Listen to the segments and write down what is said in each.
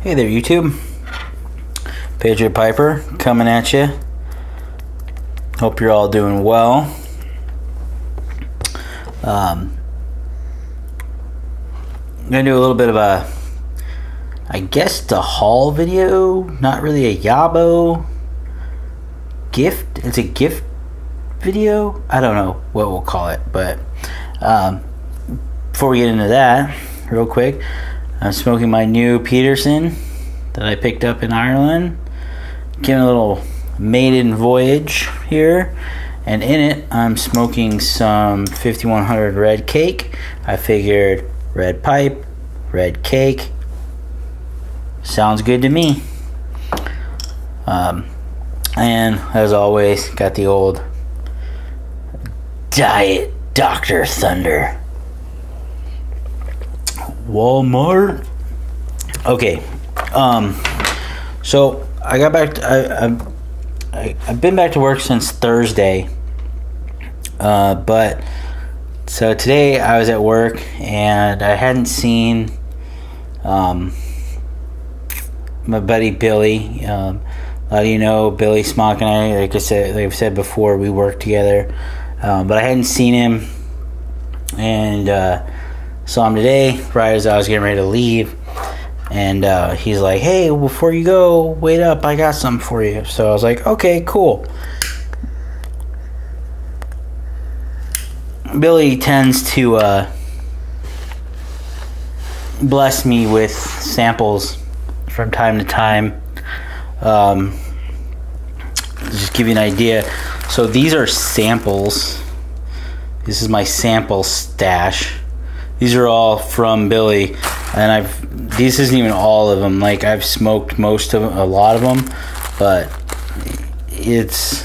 Hey there, YouTube. Patriot Piper coming at you. Hope you're all doing well. I'm gonna do a little bit of a, I guess, the haul video. Not really a Yabo gift. It's a gift video. I don't know what we'll call it, but before we get into that, real quick, I'm smoking my new Peterson that I picked up in Ireland. Giving a little maiden voyage here. And in it, I'm smoking some 5100 red cake. I figured red pipe, red cake. Sounds good to me. And as always, got the old Diet Dr. Thunder. Walmart. Okay. So I got back to, I've been back to work since Thursday. But so today I was at work and I hadn't seen my buddy Billy. A lot of you know Billy Smock and I, like I've said before, we work together. But I hadn't seen him, and saw him today right as I was getting ready to leave. And he's like, hey, before you go, wait up, I got something for you. So I was like, okay, cool. Billy tends to bless me with samples from time to time. Just give you an idea. So these are samples. This is my sample stash. These are all from Billy, and this isn't even all of them. Like, I've smoked most of them, a lot of them, but it's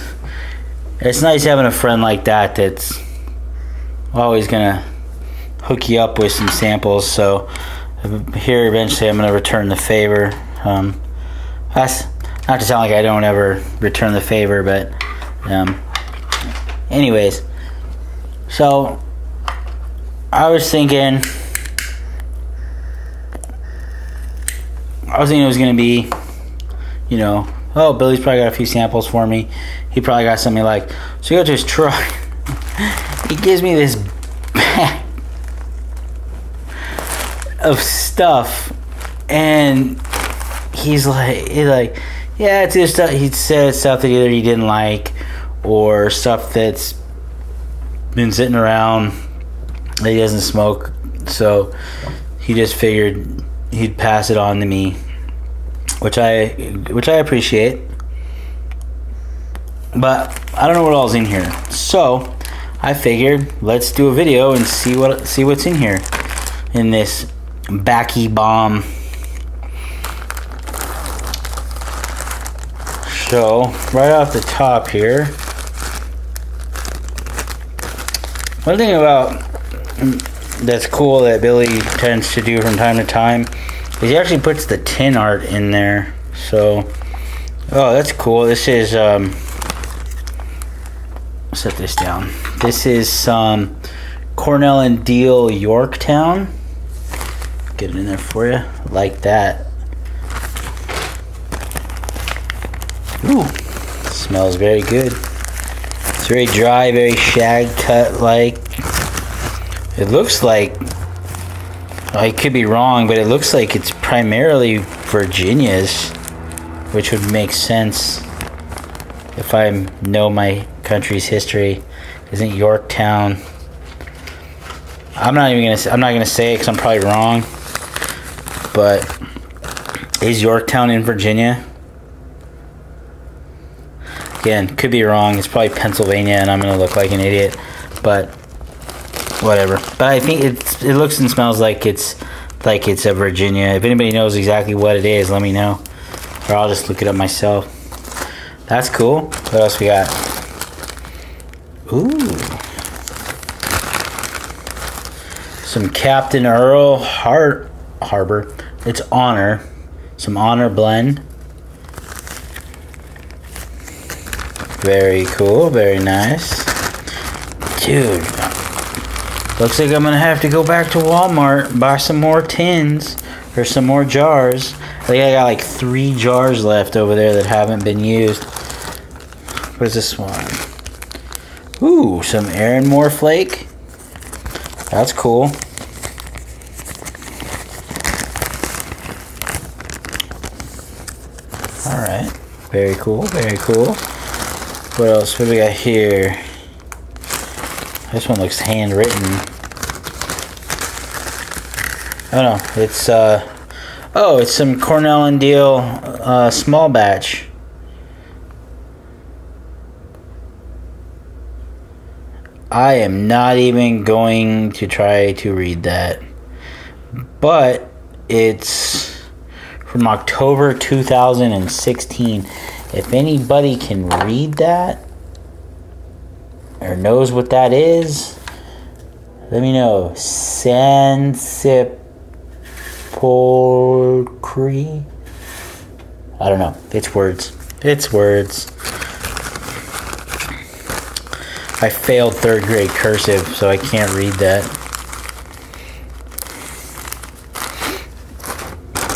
nice having a friend like that that's always gonna hook you up with some samples. So here eventually I'm gonna return the favor. That's not to sound like I don't ever return the favor, but anyways, so I was thinking it was going to be, oh, Billy's probably got a few samples for me. He probably got something like, so you go to his truck. He gives me this bag of stuff, and he's like, yeah, it's just stuff. He said stuff that either he didn't like or stuff that's been sitting around that he doesn't smoke, so he just figured he'd pass it on to me, which I appreciate. But I don't know what all's in here, so I figured let's do a video and see what's in here in this backy bomb. So right off the top here, one thing about that's cool that Billy tends to do from time to time is he actually puts the tin art in there. So, oh, that's cool. This is set this down. This is some Cornell and Deal Yorktown. Get it in there for you, like that. Ooh, smells very good. It's very dry, very shag cut like. It looks like, I could be wrong, but it looks like it's primarily Virginia's, which would make sense if I know my country's history. Isn't Yorktown? I'm not gonna say it because I'm probably wrong. But is Yorktown in Virginia? Again, could be wrong. It's probably Pennsylvania, and I'm gonna look like an idiot. But whatever. But I think it looks and smells like it's a Virginia. If anybody knows exactly what it is, let me know, or I'll just look it up myself. That's cool. What else we got? Ooh, some Captain Earl Harbor. It's Honor. Some Honor blend. Very cool. Very nice, dude. Looks like I'm gonna have to go back to Walmart, buy some more tins or some more jars. I think I got like 3 jars left over there that haven't been used. What's this one? Ooh, some Aaron Moore flake. That's cool. Alright. Very cool, very cool. What else? What do we got here? This one looks handwritten. Oh no, it's it's some Cornell and Deal small batch. I am not even going to try to read that. But it's from October 2016. If anybody can read that or knows what that is, let me know. Sansepolcri? I don't know. It's words. It's words. I failed 3rd grade cursive, so I can't read that.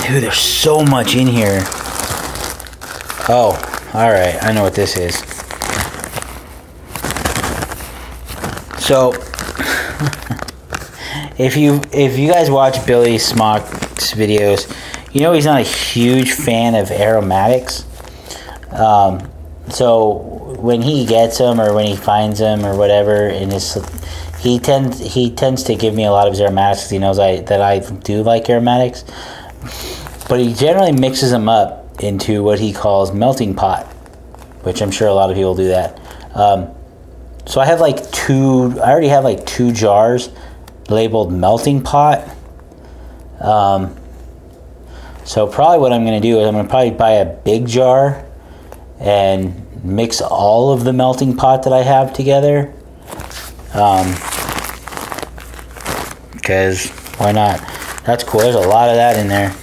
Dude, there's so much in here. Oh, alright. I know what this is. So, if you guys watch Billy Smock's videos, you know he's not a huge fan of aromatics. So when he gets them or when he finds them or whatever, he tends to give me a lot of his aromatics because he knows that I do like aromatics. But he generally mixes them up into what he calls melting pot, which I'm sure a lot of people do that. So I have I already have 2 jars labeled melting pot. So probably what I'm going to do is I'm going to probably buy a big jar and mix all of the melting pot that I have together. Because why not? That's cool. There's a lot of that in there.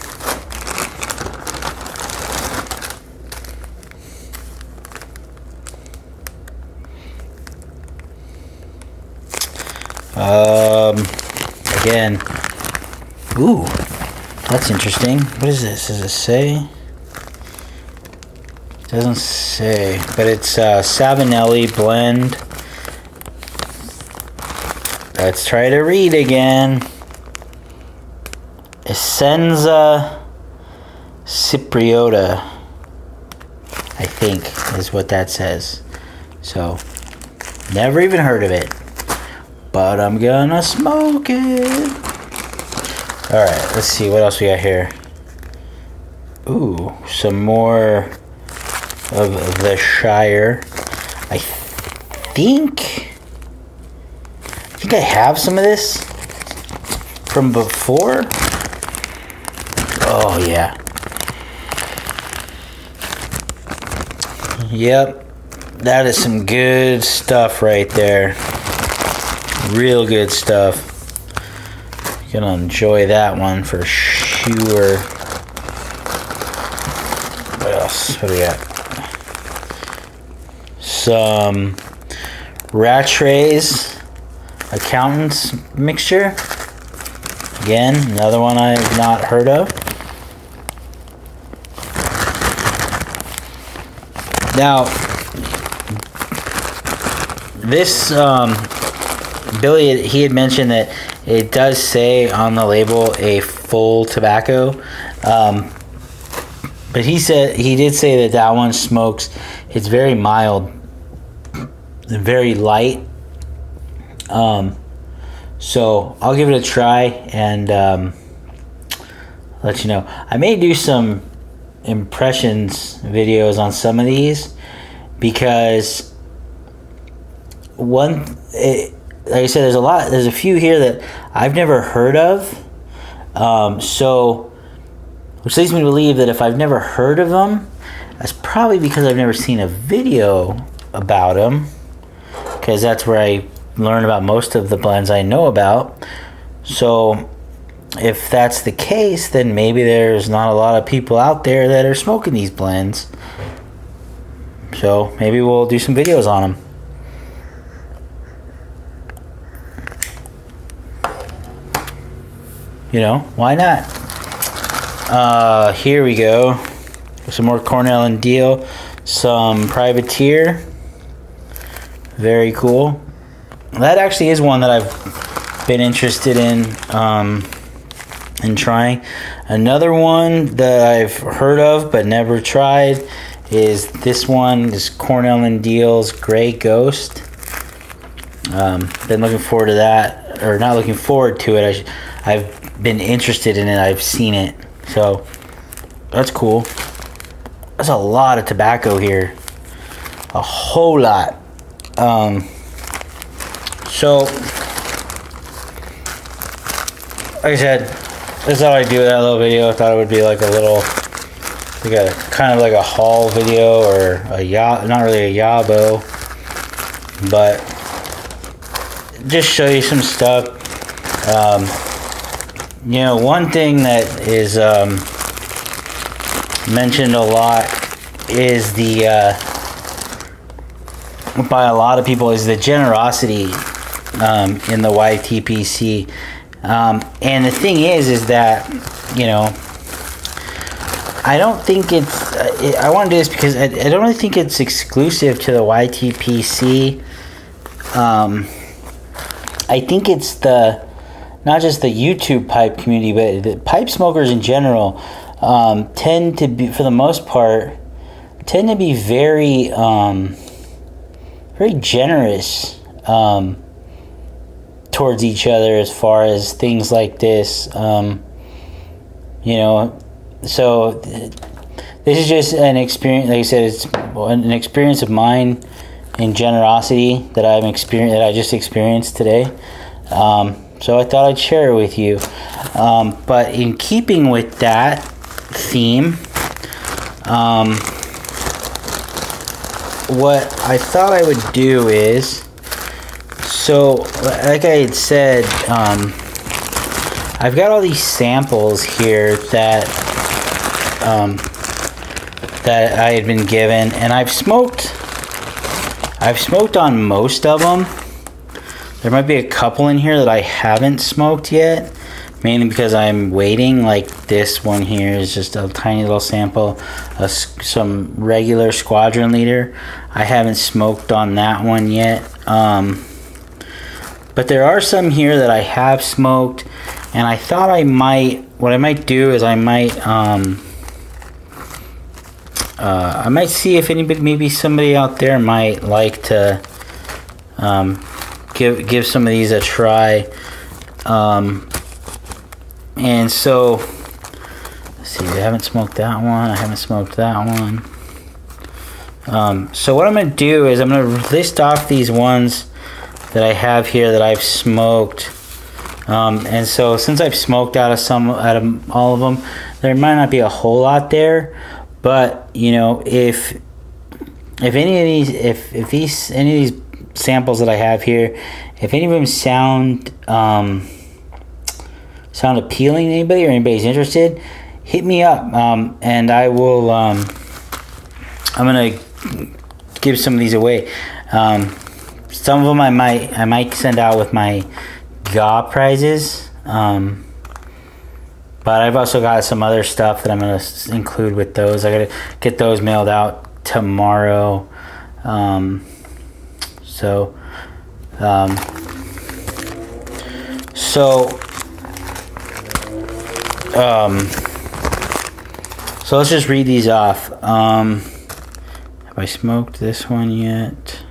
Again, ooh, that's interesting. What is this? Does it say? Doesn't say, but it's Savinelli blend. Let's try to read again. Essenza Cipriota, I think is what that says. So, never even heard of it. But I'm gonna smoke it. Alright, let's see what else we got here. Ooh, some more of the Shire. I think I have some of this from before. Oh yeah. Yep. That is some good stuff right there. Real good stuff. Gonna enjoy that one for sure. What else? What do we got? Some Rattray's Accountant's mixture. Again, another one I've not heard of. Now, this Billy, he had mentioned that it does say on the label a full tobacco, but he did say that one smokes. It's very mild and very light. So I'll give it a try and let you know. I may do some impressions videos on some of these because like I said, there's a few here that I've never heard of. So, which leads me to believe that if I've never heard of them, that's probably because I've never seen a video about them, because that's where I learn about most of the blends I know about. So, if that's the case, then maybe there's not a lot of people out there that are smoking these blends. So, maybe we'll do some videos on them. You know, why not? Here we go. Some more Cornell and Deal. Some Privateer. Very cool. That actually is one that I've been interested in trying. Another one that I've heard of but never tried is this one. This Cornell and Deal's Gray Ghost. Been looking forward to that, or not looking forward to it. I've been interested in it. I've seen it, so that's cool. There's a lot of tobacco here, a whole lot. So, like I said, this is how I do that little video. I thought it would be like a little, like a kind of like a haul video, or not really a yabo, but just show you some stuff. You know, one thing that is mentioned a lot is by a lot of people, is the generosity in the YTPC. And the thing is that, you know, I don't think it's I want to do this because I don't really think it's exclusive to the YTPC. I think it's not just the YouTube pipe community, but the pipe smokers in general tend to be, for the most part, very very generous towards each other as far as things like this. You know, so this is just an experience. Like I said, it's an experience of mine in generosity that I just experienced today. So I thought I'd share it with you. But in keeping with that theme, what I thought I would do is, so like I had said, I've got all these samples here that I had been given, and I've smoked on most of them. There might be a couple in here that I haven't smoked yet, mainly because I'm waiting. Like this one here is just a tiny little sample, some regular Squadron Leader. I haven't smoked on that one yet. But there are some here that I have smoked, and I thought what I might do is I might see if anybody, maybe somebody out there might like to give some of these a try. And so, let's see, I haven't smoked that one. I haven't smoked that one. So what I'm going to do is I'm going to list off these ones that I have here that I've smoked. And so since I've smoked out of all of them, there might not be a whole lot there. But, you know, if any of these samples that I have here, if any of them sound appealing to anybody, or anybody's interested, hit me up, and I will. I'm gonna give some of these away. Some of them I might send out with my GA prizes, but I've also got some other stuff that I'm gonna include with those. I gotta get those mailed out tomorrow. So let's just read these off. Have I smoked this one yet?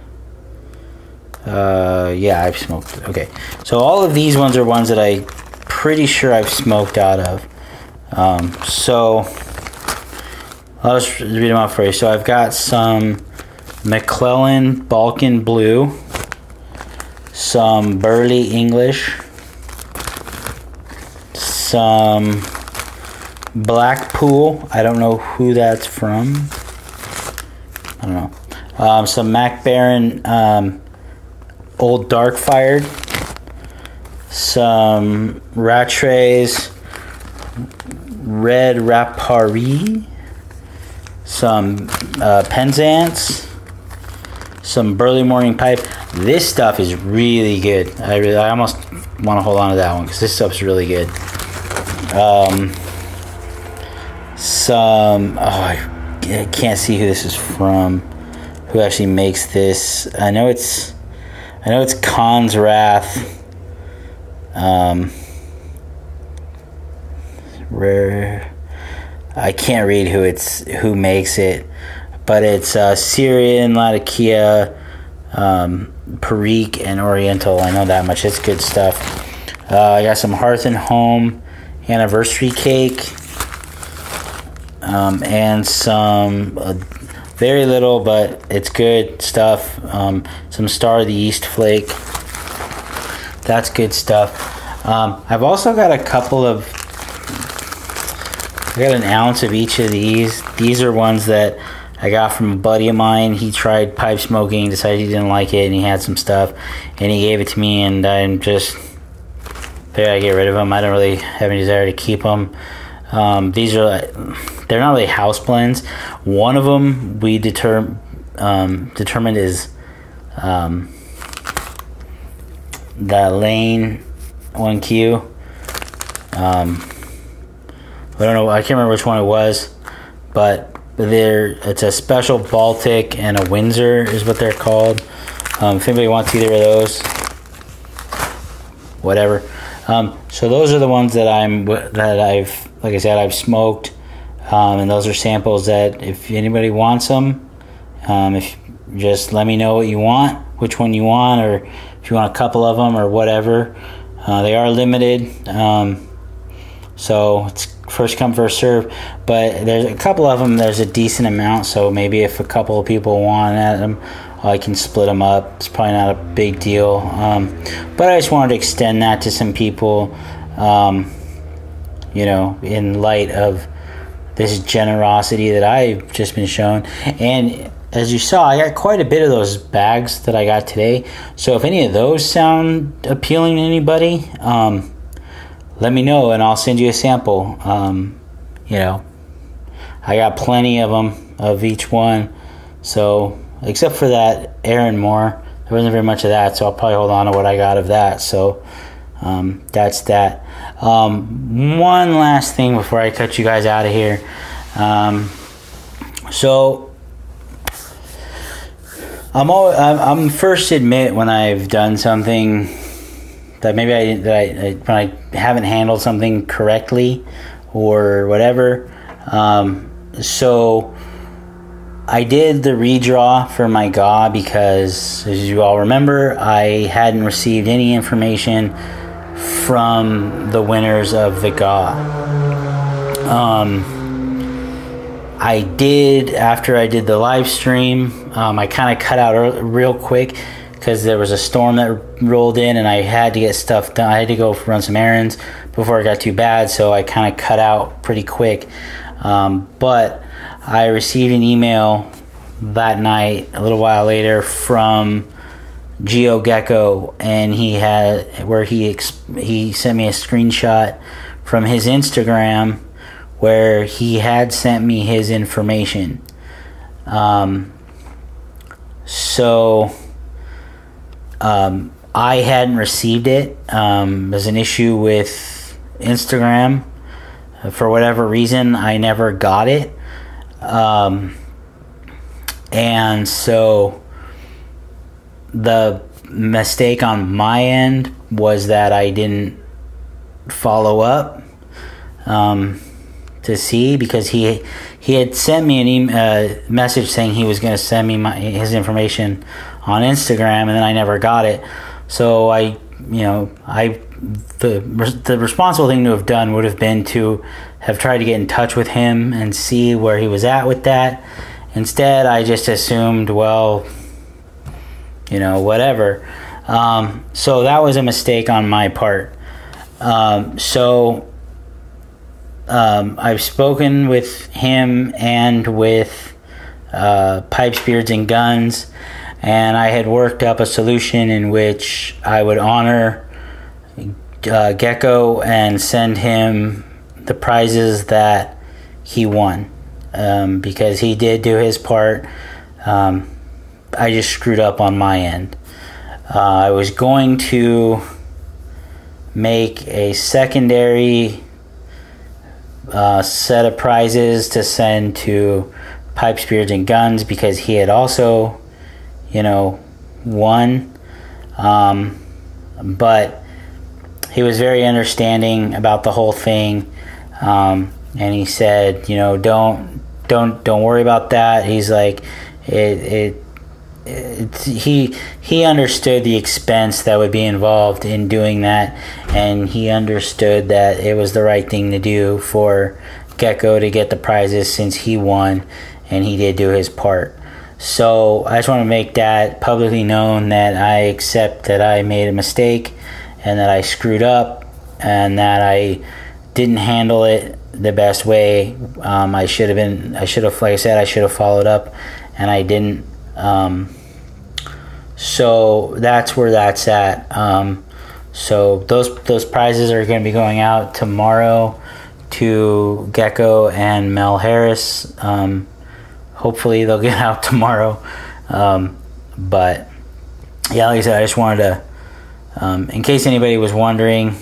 Yeah, I've smoked. Okay, so all of these ones are ones that I'm pretty sure I've smoked out of. So I'll just read them off for you. So I've got some McClellan Balkan Blue, some Burley English, some Blackpool. I don't know who that's from. I don't know. Some Mac Baron Old Dark Fired, some Rattray's Red Rapari, some Penzance, some Burley Morning Pipe. This stuff is really good. I almost want to hold on to that one because this stuff's really good. Some, I can't see who this is from, who actually makes this. I know it's Khan's Wrath. Rare. I can't read who makes it, but it's Syrian, Latakia, Perique, and Oriental. I know that much. It's good stuff. I got some Hearth and Home anniversary cake, and some very little, but it's good stuff. Some Star of the East flake. That's good stuff. I've also got I got an ounce of each of these. These are ones that I got from a buddy of mine. He tried pipe smoking, decided he didn't like it, and he had some stuff, and he gave it to me, and I'm just figured I'd get rid of them. I don't really have any desire to keep them. They're not really house blends. One of them we determined is the Lane 1Q. I don't know. I can't remember which one it was, but it's a special Baltic and a Windsor is what they're called. If anybody wants either of those, whatever. So those are the ones that I've smoked, and those are samples that if anybody wants them, if just let me know what you want, which one you want, or if you want a couple of them or whatever. They are limited, so it's first come first serve, but there's a couple of them. There's a decent amount, so maybe if a couple of people want them, I can split them up. It's probably not a big deal, but I just wanted to extend that to some people, in light of this generosity that I've just been shown. And as you saw, I got quite a bit of those bags that I got today, so if any of those sound appealing to anybody, let me know and I'll send you a sample. I got plenty of them, of each one. So, except for that Aaron Moore, there wasn't very much of that, so I'll probably hold on to what I got of that. So, that's that. One last thing before I cut you guys out of here. I'm first to admit when I've done something that maybe when I haven't handled something correctly or whatever. So I did the redraw for my GAW because, as you all remember, I hadn't received any information from the winners of the GAW. I did, after I did the live stream, I kind of cut out real quick because there was a storm that rolled in and I had to get stuff done. I had to go run some errands before it got too bad, so I kind of cut out pretty quick. But I received an email that night, a little while later, from GeoGecko, and he sent me a screenshot from his Instagram where he had sent me his information. I hadn't received it. There's an issue with Instagram. For whatever reason, I never got it. And so the mistake on my end was that I didn't follow up to see, because he had sent me an message saying he was going to send me his information on Instagram, and then I never got it. So the responsible thing to have done would have been to have tried to get in touch with him and see where he was at with that. Instead, I just assumed, whatever. So that was a mistake on my part. I've spoken with him and with Pipes, Beards, and Guns, and I had worked up a solution in which I would honor Gecko and send him the prizes that he won, because he did do his part. I just screwed up on my end. I was going to make a secondary set of prizes to send to Pipe, Spears, and Guns, because he had also, won. But he was very understanding about the whole thing, and he said, don't worry about that. He's like, he understood the expense that would be involved in doing that, and he understood that it was the right thing to do for Gecko to get the prizes since he won, and he did do his part. So I just want to make that publicly known, that I accept that I made a mistake and that I screwed up and that I didn't handle it the best way. I should have, like I said, I should have followed up, and I didn't. So that's where that's at. So those prizes are going to be going out tomorrow to Gecko and Mel Harris. Hopefully they'll get out tomorrow. But yeah, like I said, I just wanted to, in case anybody was wondering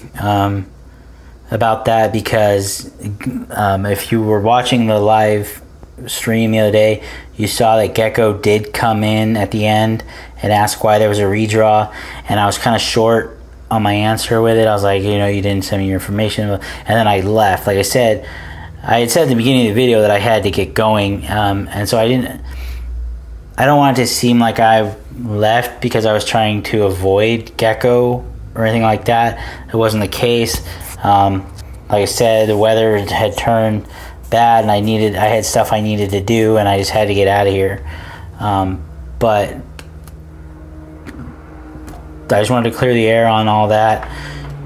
about that, because if you were watching the live stream the other day, you saw that Gecko did come in at the end and ask why there was a redraw, and I was kind of short on my answer with it. I was like, you didn't send me your information, and then I left. Like I had said at the beginning of the video that I had to get going, and so I don't want it to seem like I left because I was trying to avoid Gecko or anything like that. It wasn't the case. Like I said, the weather had turned bad, and I had stuff I needed to do, and I just had to get out of here. But I just wanted to clear the air on all that,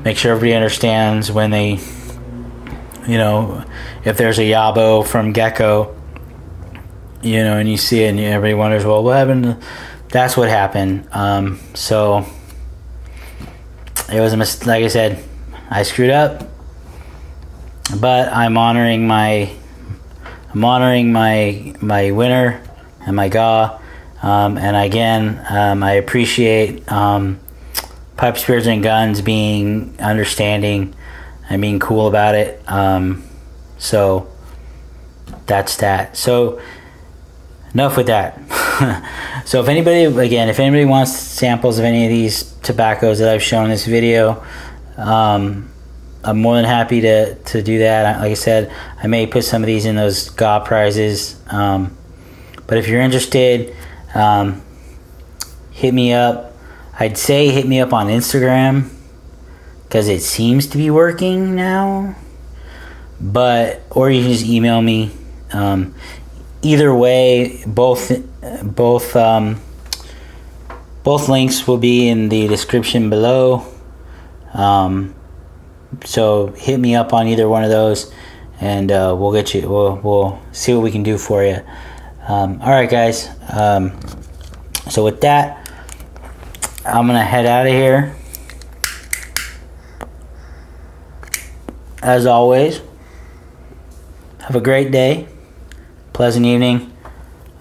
make sure everybody understands when they, if there's a Yabo from Gecko, and you see it and everybody wonders, well, what happened? That's what happened. So it was a mistake. Like I said, I screwed up, but I'm honoring my winner and my GA. And again, I appreciate Pipe, Spears, and Guns being understanding and being cool about it. So that's that. So enough with that. So if anybody wants samples of any of these tobaccos that I've shown in this video, I'm more than happy to do that. Like I said, I may put some of these in those GA prizes. But if you're interested, hit me up. I'd say hit me up on Instagram, because it seems to be working now. Or you can just email me. Either way, both links will be in the description below. So hit me up on either one of those, and we'll get you. We'll see what we can do for you. All right, guys. So with that, I'm gonna head out of here. As always, have a great day, pleasant evening.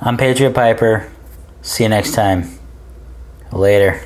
I'm Patriot Piper. See you next time. Later.